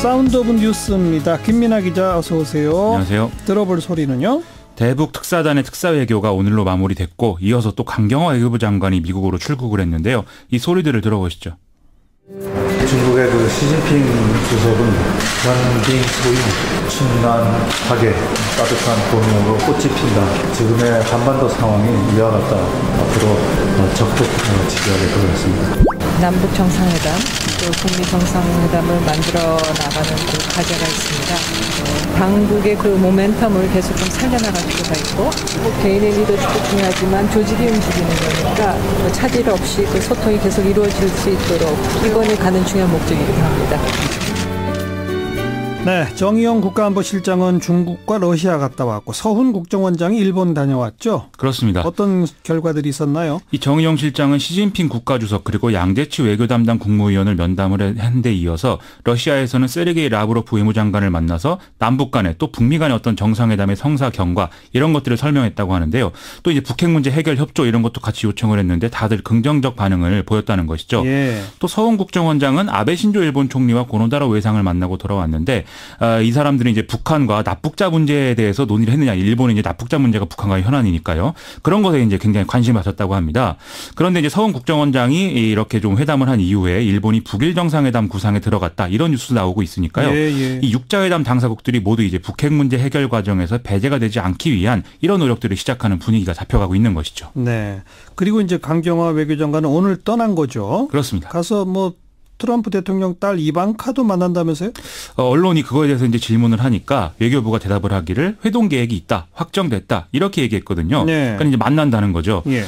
사운드 오브 뉴스입니다. 김민아 기자 어서 오세요. 안녕하세요. 들어볼 소리는요? 대북 특사단의 특사외교가 오늘로 마무리됐고 이어서 또 강경화 외교부 장관이 미국으로 출국을 했는데요. 이 소리들을 들어보시죠. 중국의 그 시진핑 주석은 관빙소유 친남하게 따뜻한 동역으로 꽃이 핀다. 지금의 한반도 상황이 이와 같다. 앞으로 적극 지지하게 되었습니다. 남북 정상회담, 또 북미 정상회담을 만들어 나가는 그 과제가 있습니다. 당국의 그 모멘텀을 계속 좀 살려나갈 필요가 있고, 개인의 리더십도 중요하지만 조직이 움직이는 거니까 차질 없이 그 소통이 계속 이루어질 수 있도록 이번에 가는 중요한 목적이기도 합니다. 네, 정의용 국가안보실장은 중국과 러시아 갔다 왔고 서훈 국정원장이 일본 다녀왔죠? 그렇습니다. 어떤 결과들이 있었나요? 이 정의용 실장은 시진핑 국가주석 그리고 양재치 외교담당 국무위원을 면담을 한 데 이어서 러시아에서는 세르게이 라브로프 외무장관을 만나서 남북 간에 또 북미 간의 어떤 정상회담의 성사 경과 이런 것들을 설명했다고 하는데요. 또 이제 북핵 문제 해결 협조 이런 것도 같이 요청을 했는데 다들 긍정적 반응을 보였다는 것이죠. 예. 또 서훈 국정원장은 아베 신조 일본 총리와 고노다로 외상을 만나고 돌아왔는데 이 사람들은 이제 북한과 납북자 문제에 대해서 논의를 했느냐. 일본은 이제 납북자 문제가 북한과의 현안이니까요. 그런 것에 이제 굉장히 관심을 가졌다고 합니다. 그런데 이제 서훈 국정원장이 이렇게 좀 회담을 한 이후에 일본이 북일 정상회담 구상에 들어갔다. 이런 뉴스 나오고 있으니까요. 예. 이 6자회담 당사국들이 모두 이제 북핵 문제 해결 과정에서 배제가 되지 않기 위한 이런 노력들을 시작하는 분위기가 잡혀가고 있는 것이죠. 네. 그리고 이제 강경화 외교장관은 오늘 떠난 거죠. 그렇습니다. 가서 뭐 트럼프 대통령 딸 이방카도 만난다면서요? 언론이 그거에 대해서 이제 질문을 하니까 외교부가 대답을 하기를 회동 계획이 있다, 확정됐다 이렇게 얘기했거든요. 네. 그러니까 이제 만난다는 거죠. 예.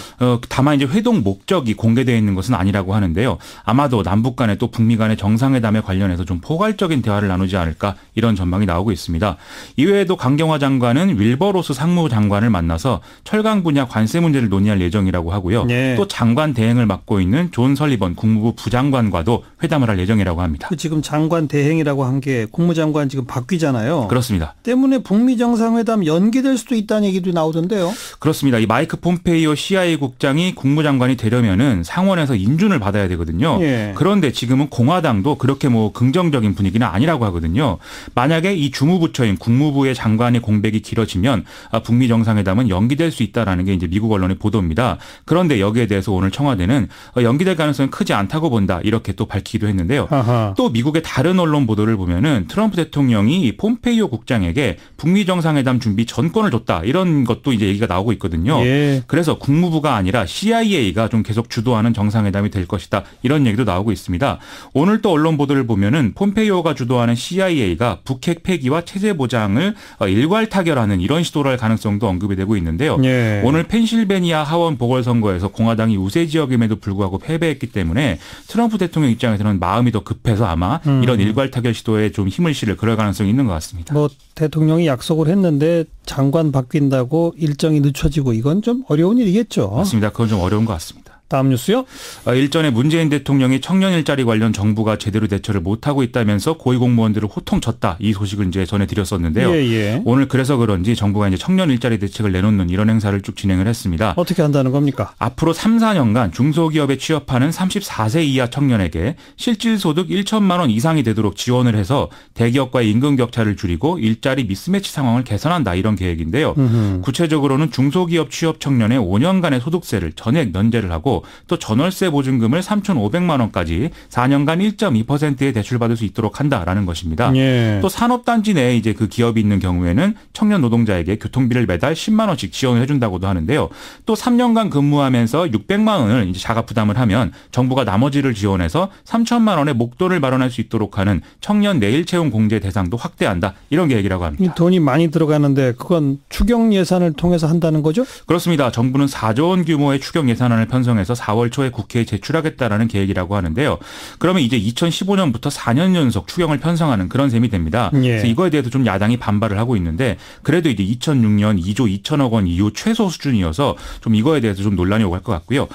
다만 이제 회동 목적이 공개되어 있는 것은 아니라고 하는데요. 아마도 남북 간에 또 북미 간의 정상회담에 관련해서 좀 포괄적인 대화를 나누지 않을까 이런 전망이 나오고 있습니다. 이외에도 강경화 장관은 윌버로스 상무장관을 만나서 철강 분야 관세 문제를 논의할 예정이라고 하고요. 네. 또 장관 대행을 맡고 있는 존 설리번 국무부 부장관과도 회담을 할 예정이라고 합니다. 지금 장관 대행이라고 한 게 국무장관 지금 바뀌잖아요. 그렇습니다. 때문에 북미 정상회담 연기될 수도 있다는 얘기도 나오던데요. 그렇습니다. 이 마이크 폼페이오 CIA 국장이 국무장관이 되려면은 상원에서 인준을 받아야 되거든요. 예. 그런데 지금은 공화당도 그렇게 뭐 긍정적인 분위기는 아니라고 하거든요. 만약에 이 주무부처인 국무부의 장관의 공백이 길어지면 북미 정상회담은 연기될 수 있다라는 게 이제 미국 언론의 보도입니다. 그런데 여기에 대해서 오늘 청와대는 연기될 가능성이 크지 않다고 본다 이렇게 또 밝히기도 했는데요. 아하. 또 미국의 다른 언론 보도를 보면은 트럼프 대통령이 이 폼페이오 국장에게 북미 정상회담 준비 전권을 줬다 이런 것도 이제 얘기가 나오고 있거든요. 예. 그래서 국무부가 아니라 CIA가 좀 계속 주도하는 정상회담이 될 것이다 이런 얘기도 나오고 있습니다. 오늘 또 언론 보도를 보면은 폼페이오가 주도하는 CIA가 북핵 폐기와 체제 보장을 일괄 타결하는 이런 시도를 할 가능성도 언급이 되고 있는데요. 예. 오늘 펜실베니아 하원 보궐선거에서 공화당이 우세 지역임에도 불구하고 패배했기 때문에 트럼프 대통령 입장에서는 마음이 더 급해서 아마 이런 일괄 타결 시도에 좀 힘을 실을 그럴 가능성이 있는 것 같습니다. 뭐 대통령이 약속을 했는데 장관 바뀐다고 일정이 늦춰지고 이건 좀 어려운 일이겠죠. 맞습니다. 그건 좀 어려운 것 같습니다. 다음 뉴스요? 일전에 문재인 대통령이 청년 일자리 관련 정부가 제대로 대처를 못하고 있다면서 고위공무원들을 호통쳤다. 이 소식을 이제 전해드렸었는데요. 예. 오늘 그래서 그런지 정부가 이제 청년 일자리 대책을 내놓는 이런 행사를 쭉 진행을 했습니다. 어떻게 한다는 겁니까? 앞으로 3, 4년간 중소기업에 취업하는 34세 이하 청년에게 실질소득 1천만 원 이상이 되도록 지원을 해서 대기업과의 임금 격차를 줄이고 일자리 미스매치 상황을 개선한다. 이런 계획인데요. 구체적으로는 중소기업 취업 청년의 5년간의 소득세를 전액 면제를 하고 또 전월세 보증금을 3,500만 원까지 4년간 1.2%에 대출받을 수 있도록 한다라는 것입니다. 예. 또 산업단지 내에 이제 그 기업이 있는 경우에는 청년 노동자에게 교통비를 매달 10만 원씩 지원을 해준다고도 하는데요. 또 3년간 근무하면서 600만 원을 이제 자가 부담을 하면 정부가 나머지를 지원해서 3천만 원의 목돈을 마련할 수 있도록 하는 청년 내일 채용 공제 대상도 확대한다. 이런 계획이라고 합니다. 이 돈이 많이 들어가는데 그건 추경 예산을 통해서 한다는 거죠? 그렇습니다. 정부는 4조 원 규모의 추경 예산안을 편성해서 4월 초에 국회에 제출하겠다라는 계획이라고 하는데요. 그러면 이제 2015년부터 4년 연속 추경을 편성하는 그런 셈이 됩니다. 예. 그래서 이거에 대해서 좀 야당이 반발을 하고 있는데 그래도 이제 2006년 2조 2천억 원 이후 최소 수준이어서 좀 이거에 대해서 좀 논란이 오갈 것 같고요.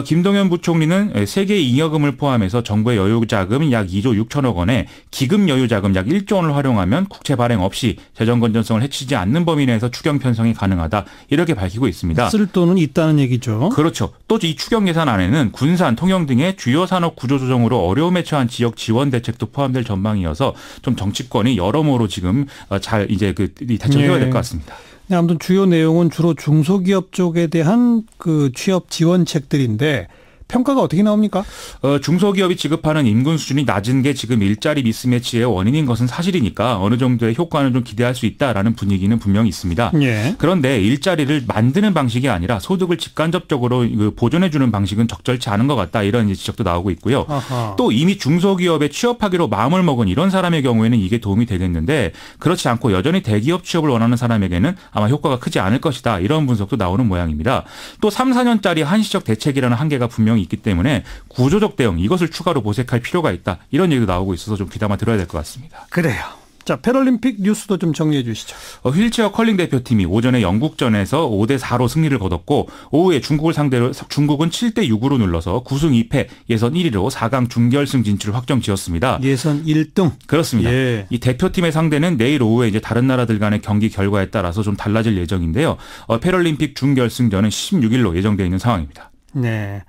김동연 부총리는 세계 잉여금을 포함해서 정부의 여유자금 약 2조 6천억 원에 기금 여유자금 약 1조 원을 활용하면 국채 발행 없이 재정 건전성을 해치지 않는 범위 내에서 추경 편성이 가능하다. 이렇게 밝히고 있습니다. 쓸 돈은 있다는 얘기죠. 그렇죠. 또 이 추경 추경 예산안에는 군산, 통영 등의 주요 산업 구조 조정으로 어려움에 처한 지역 지원 대책도 포함될 전망이어서 좀 정치권이 여러모로 지금 잘 이제 그 대처해야 될 것 같습니다. 네, 아무튼 주요 내용은 주로 중소기업 쪽에 대한 그 취업 지원책들인데 평가가 어떻게 나옵니까? 중소기업이 지급하는 임금 수준이 낮은 게 지금 일자리 미스매치의 원인인 것은 사실이니까 어느 정도의 효과는 좀 기대할 수 있다라는 분위기는 분명히 있습니다. 예. 그런데 일자리를 만드는 방식이 아니라 소득을 직간접적으로 보존해 주는 방식은 적절치 않은 것 같다 이런 지적도 나오고 있고요. 아하. 또 이미 중소기업에 취업하기로 마음을 먹은 이런 사람의 경우에는 이게 도움이 되겠는데 그렇지 않고 여전히 대기업 취업을 원하는 사람에게는 아마 효과가 크지 않을 것이다 이런 분석도 나오는 모양입니다. 또 3, 4년짜리 한시적 대책이라는 한계가 분명히 있기 때문에 구조적 대응 이것을 추가로 모색할 필요가 있다. 이런 얘기도 나오고 있어서 좀 귀담아 들어야 될 것 같습니다. 그래요. 자, 패럴림픽 뉴스도 좀 정리해 주시죠. 휠체어 컬링 대표팀이 오전에 영국전에서 5대4로 승리를 거뒀고 오후에 중국을 상대로 중국은 7대6으로 눌러서 9승 2패 예선 1위로 4강 준결승 진출을 확정지었습니다. 예선 1등. 그렇습니다. 예. 이 대표팀의 상대는 내일 오후에 이제 다른 나라들 간의 경기 결과에 따라서 좀 달라질 예정인데요. 패럴림픽 준결승전은 16일로 예정되어 있는 상황입니다. 네.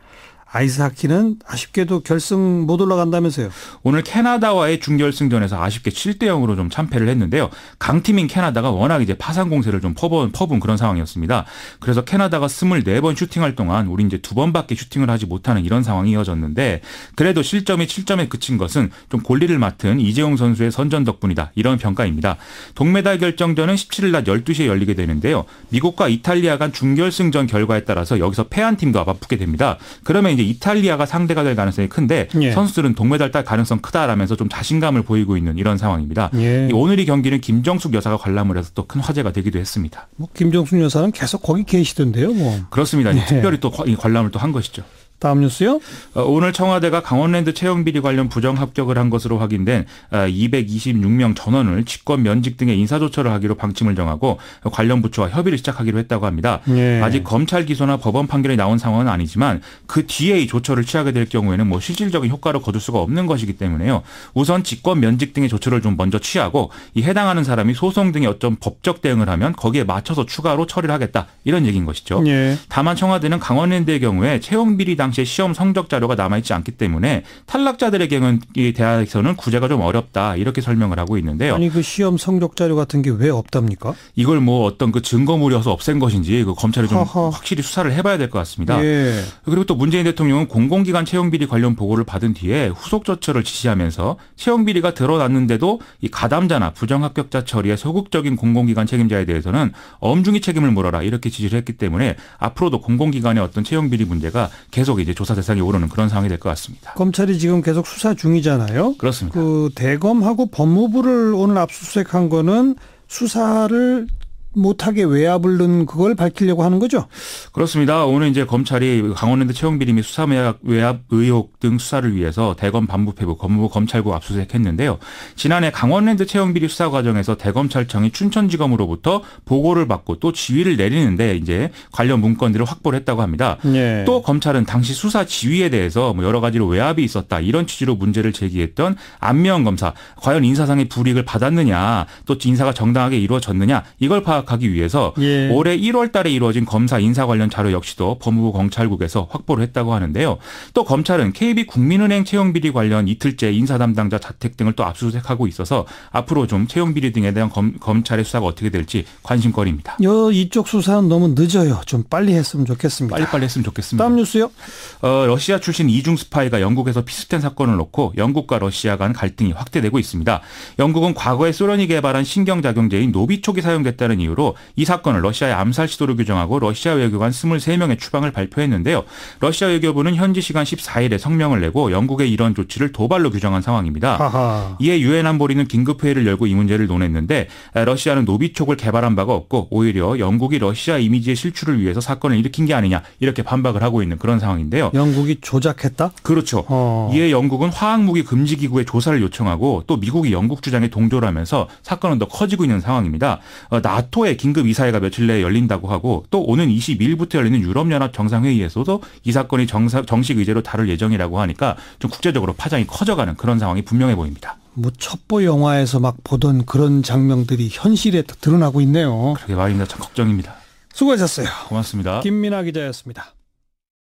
아이스하키는 아쉽게도 결승 못 올라간다면서요. 오늘 캐나다와의 준결승전에서 아쉽게 7대0으로 좀 참패를 했는데요. 강팀인 캐나다가 워낙 이제 파상 공세를 좀 퍼본 그런 상황이었습니다. 그래서 캐나다가 24번 슈팅할 동안 우리 이제 2번밖에 슈팅을 하지 못하는 이런 상황이 이어졌는데 그래도 실점이 7점에 그친 것은 좀 골리를 맡은 이재용 선수의 선전 덕분이다. 이런 평가입니다. 동메달 결정전은 17일 낮 12시에 열리게 되는데요. 미국과 이탈리아 간 준결승전 결과에 따라서 여기서 패한 팀도 맞붙게 됩니다. 그러면 이제 이탈리아가 상대가 될 가능성이 큰데 예. 선수들은 동메달 딸 가능성 크다라면서 좀 자신감을 보이고 있는 이런 상황입니다. 예. 오늘 이 경기는 김정숙 여사가 관람을 해서 또 큰 화제가 되기도 했습니다. 뭐 김정숙 여사는 계속 거기 계시던데요, 뭐. 그렇습니다. 예. 특별히 또 관람을 또 한 것이죠. 다음 뉴스요? 오늘 청와대가 강원랜드 채용비리 관련 부정 합격을 한 것으로 확인된 226명 전원을 직권 면직 등의 인사조처를 하기로 방침을 정하고 관련 부처와 협의를 시작하기로 했다고 합니다. 예. 아직 검찰 기소나 법원 판결이 나온 상황은 아니지만 그 뒤에 이 조처를 취하게 될 경우에는 뭐 실질적인 효과를 거둘 수가 없는 것이기 때문에요. 우선 직권 면직 등의 조처를 좀 먼저 취하고 이 해당하는 사람이 소송 등의 어떤 법적 대응을 하면 거기에 맞춰서 추가로 처리를 하겠다. 이런 얘기인 것이죠. 예. 다만 청와대는 강원랜드의 경우에 채용비리 당시에 시험 성적 자료가 남아있지 않기 때문에 탈락자들의 경우는 이 대학에서는 구제가 좀 어렵다 이렇게 설명을 하고 있는데요. 아니 그 시험 성적 자료 같은 게 왜 없답니까? 이걸 뭐 어떤 그 증거물이어서 없앤 것인지 그 검찰이 좀 허허. 확실히 수사를 해봐야 될 것 같습니다. 예. 그리고 또 문재인 대통령은 공공기관 채용비리 관련 보고를 받은 뒤에 후속 조처를 지시하면서 채용비리가 드러났는데도 이 가담자나 부정합격자 처리에 소극적인 공공기관 책임자에 대해서는 엄중히 책임을 물어라 이렇게 지시를 했기 때문에 앞으로도 공공기관의 어떤 채용비리 문제가 계속 이제 조사 대상에 오르는 그런 상황이 될 것 같습니다. 검찰이 지금 계속 수사 중이잖아요. 그렇습니다. 그 대검하고 법무부를 오늘 압수수색한 거는 수사를 못하게 외압을 넣은 그걸 밝히려고 하는 거죠? 그렇습니다. 오늘 이제 검찰이 강원랜드 채용비리 및 수사외압 의혹 등 수사를 위해서 대검 반부패부, 법무부 검찰국 압수수색했는데요. 지난해 강원랜드 채용비리 수사 과정에서 대검찰청이 춘천지검으로부터 보고를 받고 또 지휘를 내리는데 이제 관련 문건들을 확보를 했다고 합니다. 예. 또 검찰은 당시 수사 지휘에 대해서 뭐 여러 가지로 외압이 있었다 이런 취지로 문제를 제기했던 안면 검사 과연 인사상의 불이익을 받았느냐 또 인사가 정당하게 이루어졌느냐 이걸 파악하기 위해서 예. 올해 1월 달에 이루어진 검사 인사 관련 자료 역시도 법무부 검찰국에서 확보를 했다고 하는데요. 또 검찰은 KB국민은행 채용비리 관련 이틀째 인사 담당자 자택 등을 또 압수수색하고 있어서 앞으로 좀 채용비리 등에 대한 검찰의 수사가 어떻게 될지 관심거리입니다. 이쪽 수사는 너무 늦어요. 좀 빨리 했으면 좋겠습니다. 빨리빨리 했으면 좋겠습니다. 다음 뉴스요? 러시아 출신 이중 스파이가 영국에서 피습된 사건을 놓고 영국과 러시아 간 갈등이 확대되고 있습니다. 영국은 과거에 소련이 개발한 신경작용제인 노비촉이 사용됐다는 이유로 이 사건을 러시아의 암살 시도로 규정하고 러시아 외교관 23명의 추방을 발표했는데요. 러시아 외교부는 현지 시간 14일에 성명을 내고 영국의 이런 조치를 도발로 규정한 상황입니다. 하하. 이에 유엔 안보리는 긴급회의를 열고 이 문제를 논했는데 러시아는 노비촉을 개발한 바가 없고 오히려 영국이 러시아 이미지의 실추를 위해서 사건을 일으킨 게 아니냐 이렇게 반박을 하고 있는 그런 상황인데요. 영국이 조작했다? 그렇죠. 이에 영국은 화학무기 금지기구에 조사를 요청하고 또 미국이 영국 주장에 동조를 하면서 사건은 더 커지고 있는 상황입니다. 나토의 긴급 이사회가 며칠 내에 열린다고 하고 또 오는 22일부터 열리는 유럽연합 정상회의에서도 이 사건이 정식 의제로 다룰 예정이라고 하니까 좀 국제적으로 파장이 커져가는 그런 상황이 분명해 보입니다. 뭐 첩보 영화에서 막 보던 그런 장면들이 현실에 드러나고 있네요. 그러게 말입니다. 참 걱정입니다. 수고하셨어요. 고맙습니다. 김민아 기자였습니다.